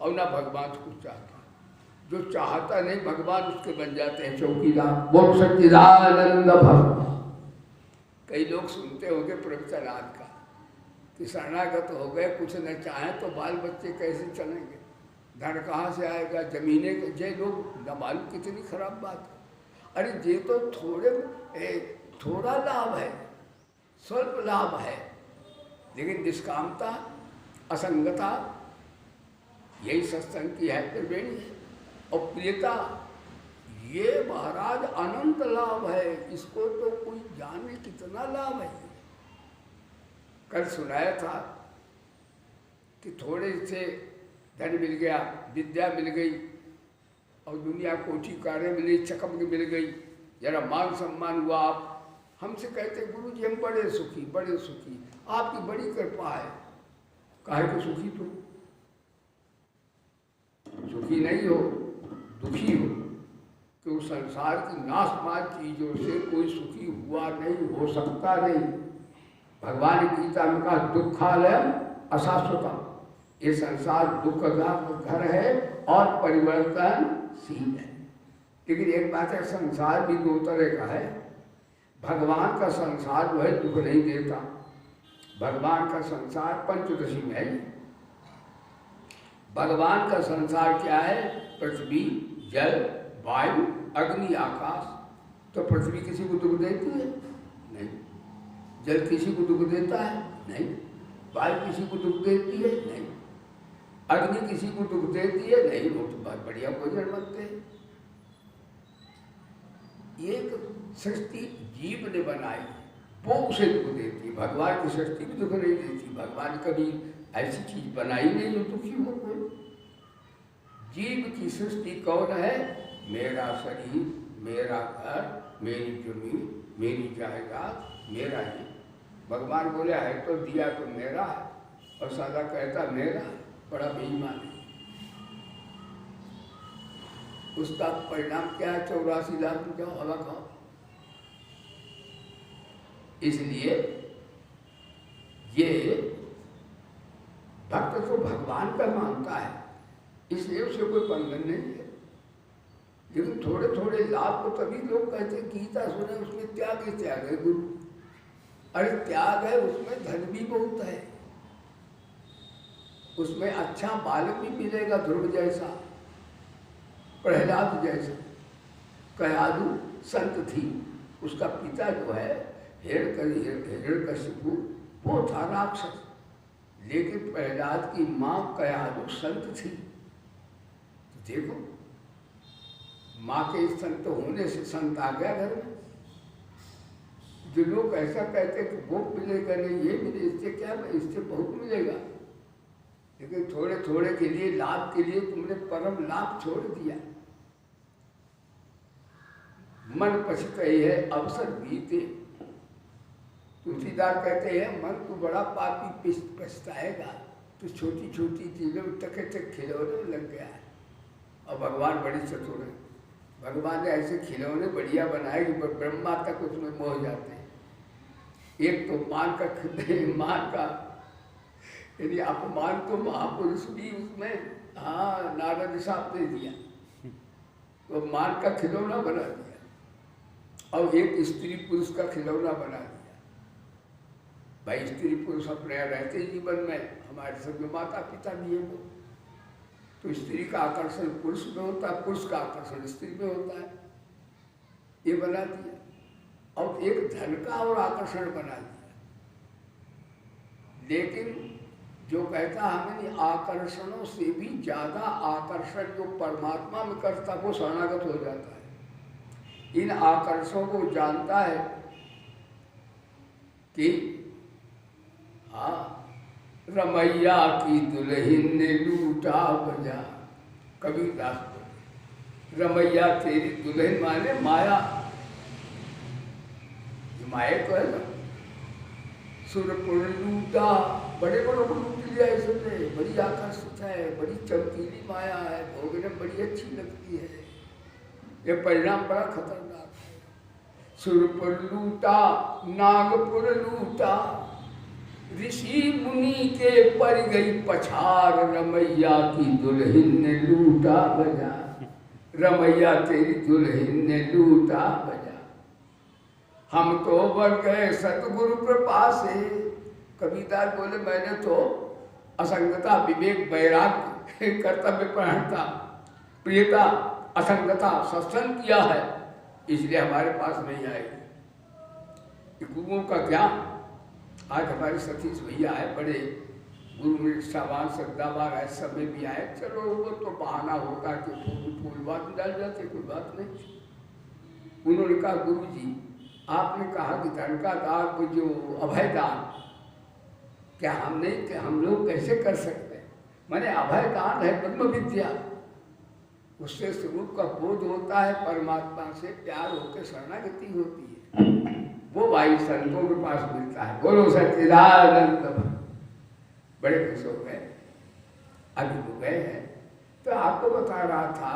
Speaker 1: और ना भगवान से कुछ चाहता है। जो चाहता नहीं भगवान उसके बन जाते हैं चौकीदार। बोल सच्चिदानंद भगवान। कई लोग सुनते होंगे प्रवचनाथ का कि शरणागत हो गए, कुछ न चाहें तो बाल बच्चे कैसे चलेंगे, धन कहाँ से आएगा, जमीनें जे लोग न मालूम कितनी खराब बात है। अरे ये तो थोड़ा लाभ है, स्वल्प लाभ है, लेकिन निष्कामता असंगता यही सत्संग की है त्रिवेणी है। और प्रियता ये महाराज अनंत लाभ है, इसको तो कोई जाने कितना लाभ है। कल सुनाया था कि थोड़े से धन मिल गया, विद्या मिल गई और दुनिया कोठी कार्य मिली, चकमक मिल गई, जरा मान सम्मान हुआ। आप हमसे कहते गुरु जी हम बड़े सुखी, बड़े सुखी, आपकी बड़ी कृपा है। काहे को सुखी तुम? सुखी नहीं हो, दुखी हो, क्यों संसार की नाशमान चीजों से कोई सुखी हुआ नहीं, हो सकता नहीं। भगवान गीता में कहा दुखालय अशाश्वतम, ये संसार दुख का घर है और परिवर्तनशील है। लेकिन एक बात है, संसार भी दो तरह का है। भगवान का संसार जो है दुख नहीं देता। भगवान का संसार पंचदशी में है। भगवान का संसार क्या है? पृथ्वी, जल, वायु, अग्नि, आकाश। तो पृथ्वी किसी को दुख देती है? नहीं। जल किसी को दुख देता है? नहीं। वायु किसी को दुख देती है? नहीं। अग्नि किसी को दुख देती है? नहीं। वो तो बहुत बढ़िया भोजन बनते हैं। एक सृष्टि जीव ने बनाई, वो उसे दुख देती है। भगवान की सृष्टि भी दुख नहीं देती। भगवान कभी ऐसी चीज बनाई नहीं जो दुखी हो कोई। जीव की सृष्टि कौन है? मेरा शरीर, मेरा घर, मेरी जमीन, मेरी जायदाद, मेरा ही। भगवान बोले है तो दिया तो मेरा है, और सादा कहता मेरा है, बड़ा बेईमान है। उसका परिणाम क्या है? 84 लाख रुपया हवा खाओ। इसलिए ये भक्त तो भगवान का मानता है, इसलिए उसे कोई बंधन नहीं है। लेकिन थोड़े थोड़े लाभ को तभी लोग कहते हैं गीता सुने उसमें त्याग ही त्याग है गुरु। अरे त्याग है, उसमें धन भी बहुत है, उसमें अच्छा बालक भी मिलेगा, ध्रुव जैसा, प्रहलाद जैसा। कयादु संत थी, उसका पिता जो है हिरण्यकशिपु वो था राक्षस, लेकिन प्रहलाद की माँ कयादु संत थी। तो देखो माँ के संत होने से संत आ गया घर में। जो लोग ऐसा कहते कि वो मिलेगा नहीं, ये मिले, इससे क्या, इससे बहुत मिलेगा, लेकिन थोड़े थोड़े के लिए, लाभ के लिए तुमने परम लाभ छोड़ दिया। मन पछता है अवसर बीते। तुलसीदास कहते हैं मन तो बड़ा पापी पछताएगा, तो छोटी छोटी चीजों में तक खिलौने लग गया है। और भगवान बड़ी चतुर है, भगवान ने ऐसे खिलौने बढ़िया बनाए कि ब्रह्मा तक उसमें मोह जाते हैं। एक तो मान का यदि अपमान तो महापुरुष भी उसमें, हाँ, नारद साहब ने दिया, तो मान का खिलौना बना दिया। और एक स्त्री पुरुष का खिलौना बना दिया। भाई स्त्री पुरुष अपने रहते जीवन में, हमारे सब में माता पिता भी है वो, तो स्त्री का आकर्षण पुरुष में होता है, पुरुष का आकर्षण स्त्री में होता है, ये बना दिया। और एक धन का और आकर्षण बना दिया। लेकिन जो कहता हमें आकर्षणों से भी ज्यादा आकर्षण जो परमात्मा में करता वो शरणागत हो जाता है। इन आकर्षणों को जानता है कि रमैया की दुल्हन ने लूटा बजा। कबीरदास बोले रमैया तेरी दुल्हन माने माया, माया तो है ना। सुरपुर लूटा, बड़े बड़ों को लूट लिया इसने, बड़ी आकर्षित है, बड़ी चमकीली माया है, भोगने में बड़ी अच्छी लगती है। ये परिणाम बड़ा खतरनाक है। सुरपुर लूटा, नागपुर लूटा, ऋषि मुनि के पर गई पछार, रमैया की दुल्हन ने लूटा बजा। रमैया तेरी दुल्हन ने लूटा बजा। हम तो बर गए सतगुरु कृपा से। कबीरदास बोले मैंने तो असंगता, विवेक, वैराग्य, कर्तव्य परायणता, प्रियता, असंगता, सत्संग किया है, इसलिए हमारे पास नहीं आएगी। गुरुओं का ज्ञान आज हमारे सतीश भैया आए, बड़े गुरु निष्ठावान श्रद्धावान है, सब में भी आए। चलो वो तो बहाना होता कि फूल बात डाल जाते, कोई बात नहीं। उन्होंने कहा गुरु जी आपने कहा कि धन का दान जो अभय दान, क्या हम लोग कैसे कर सकते हैं? माने अभय दान है ब्रह्म विद्या, उससे स्वरूप का बोध होता है, परमात्मा से प्यार होकर शरणागति होती है, वो भाई संतों के पास मिलता है। बोलो सच्चिदानंद। बड़े खुश हो गए, अभी वो गए हैं। तो आपको बता रहा था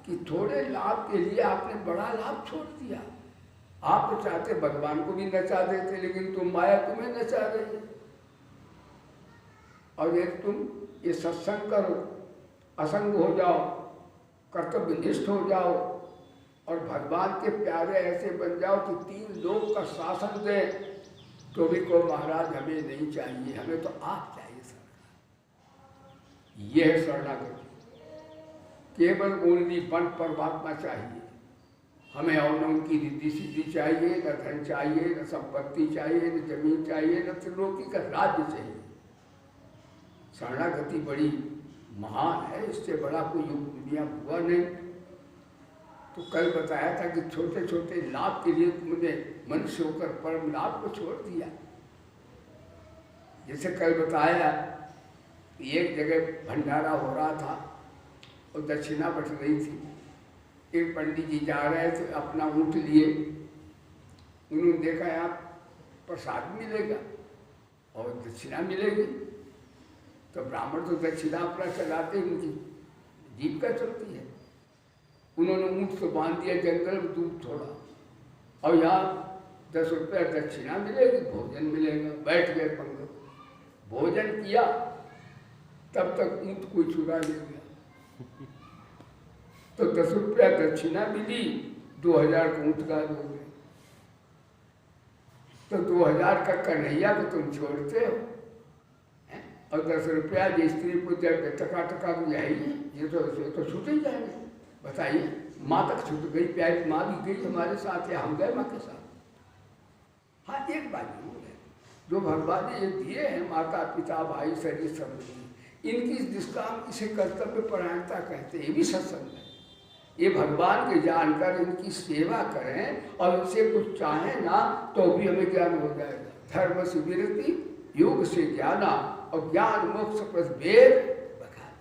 Speaker 1: कि थोड़े लाभ के लिए आपने बड़ा लाभ छोड़ दिया। आप तो चाहते भगवान को भी नचा देते, लेकिन तुम माया तुम्हें नचा रही है। और यदि तुम ये सत्संग करो, असंग हो जाओ, कर्तव्यनिष्ठ हो जाओ और भगवान के प्यारे ऐसे बन जाओ कि 3 लोक का शासन दे, तो भी को महाराज हमें नहीं चाहिए, हमें तो आप चाहिए सरकार। यह है शरणागति। केवल ओनली वन परमात्मा चाहिए हमें। और न उनकी रिद्धि सिद्धि चाहिए, न धन चाहिए, न संपत्ति चाहिए, न जमीन चाहिए, न त्रिलोकी का राज्य चाहिए। शरणागति बड़ी महान है, इससे बड़ा कोई युग दुनिया हुआ नहीं। तो कल बताया था कि छोटे छोटे लाभ के लिए तुमने मनुष्य होकर परम लाभ को छोड़ दिया। जैसे कल बताया एक जगह भंडारा हो रहा था और दक्षिणा बट रही थी। एक पंडित जी जा रहे थे, अपना ऊँट लिए। उन्होंने देखा यहाँ प्रसाद मिलेगा और दक्षिणा मिलेगी, तो ब्राह्मण तो दक्षिणा अपना चलाते, उनकी जीविका चलती है। उन्होंने ऊँट तो बांध दिया जंगल में, दूध थोड़ा, और यहाँ 10 रुपया दक्षिणा मिलेगी, भोजन मिलेगा। बैठ गए पंगत, भोजन किया, तब तक ऊँट कोई चुरा ले गया। तो 10 रुपया दक्षिणा मिली, 2000 का ऊँट का हो गए। तो 2000 का कन्हैया को तुम छोड़ते हो, और 10 रुपया जो स्त्री को जब टका टका को जाएगी, ये तो छूट ही जाएंगे। बताइए, माँ तक छूट गई, प्यारी माँ भी गई हमारे साथ, या हम गए माँ के साथ। हाँ, एक बात जरूर है, जो भगवान ने ये दिए हैं, माता पिता भाई शरीर सब, इनकी जिसका हम इसे कर्तव्य परायणता कहते हैं, ये भी सत्संग है। ये भगवान के जानकर इनकी सेवा करें और इनसे कुछ चाहें ना, तो भी हमें ज्ञान हो जाएगा। धर्म से विरति, योग से ज्ञाना, और ज्ञान मोक्ष पर वेद बखान।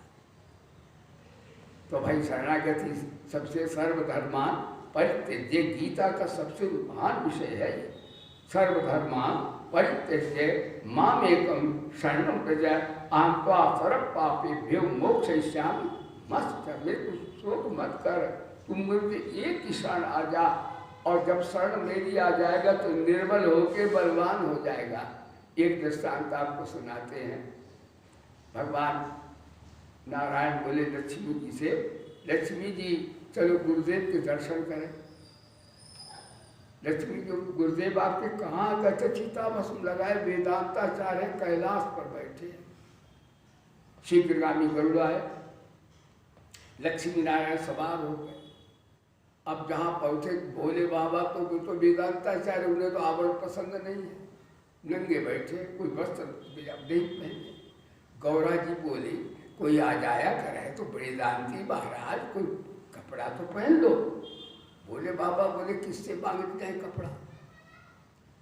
Speaker 1: तो भाई शरणागति सबसे सर्वधर्मान परित्यज्य, गीता का सबसे महान विषय है। सर्वधर्मान परित्यज्य मामेकम शरणं व्रज, अहं त्वा सर्वपापेभ्यो मोक्षयिष्यामि। मस्त, मेरे को शोक मत कर, तुम मुझे एक ही शरण आ जा, और जब शरण मेरी आ जाएगा तो निर्बल होके बलवान हो जाएगा। एक दृष्टांत आपको सुनाते हैं। भगवान नारायण बोले लक्ष्मी जी से, लक्ष्मी जी चलो गुरुदेव के दर्शन करें। लक्ष्मी जी, गुरुदेव आपके कहाँ गए? चिता भस्म लगाए वेदांताचार्य कैलाश पर बैठे, शीघ्रगामी गरुड़ आए, लक्ष्मी नारायण सवार हो गए अब जहाँ पहुँचे भोले बाबा तो वो तो वेदांताचार्य, उन्हें तो आवरण पसंद नहीं है, नंगे बैठे, कोई वस्त्र नहीं पहने। गौरा जी बोली कोई आ जाया करे तो बड़े दानती महाराज, कोई कपड़ा तो पहन लो। भोले बाबा बोले किससे मांगते हैं कपड़ा,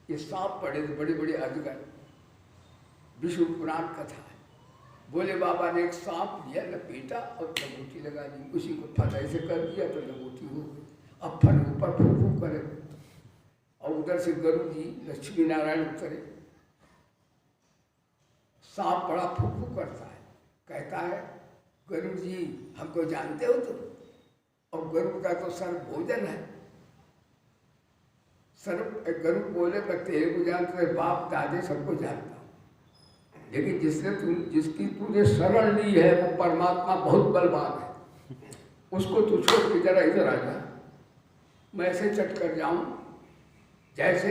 Speaker 1: ये सांप पड़े बड़े बड़े अजगर, विष्णु पुराण कथा है। भोले बाबा ने एक सांप लिया, लपेटा और लंगोटी लगा दी, उसी को फतेह से कर दिया तो लंगोटी हो गई। अब फन ऊपर फू फू करे और उधर से गरुड़ जी लक्ष्मी नारायण उतरे। सांप बड़ा फू फू करता है, कहता है गरुड़ जी हमको जानते हो तुम? और गरुड़ का तो सर्व भोजन है। सर्व गरुड़ बोले मैं तेरे को जानता है, बाप दादे सबको जानता हूँ, लेकिन जिसकी तूने शरण ली है वो परमात्मा बहुत बलवान है, उसको तू छोड़ के जरा इधर आ जा, मैं ऐसे चट कर जाऊं जैसे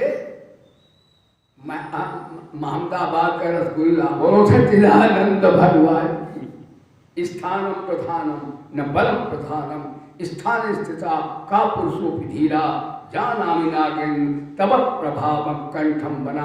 Speaker 1: मैं अहमदाबाद का रसगुल्ला। बोलो सच्चिदानंद भगवान। स्थानम प्रधानम न बलम प्रधानम, स्थान स्थिता का पुरुषों धीरा, जानामि नागेन तब प्रभावम कंठम बना।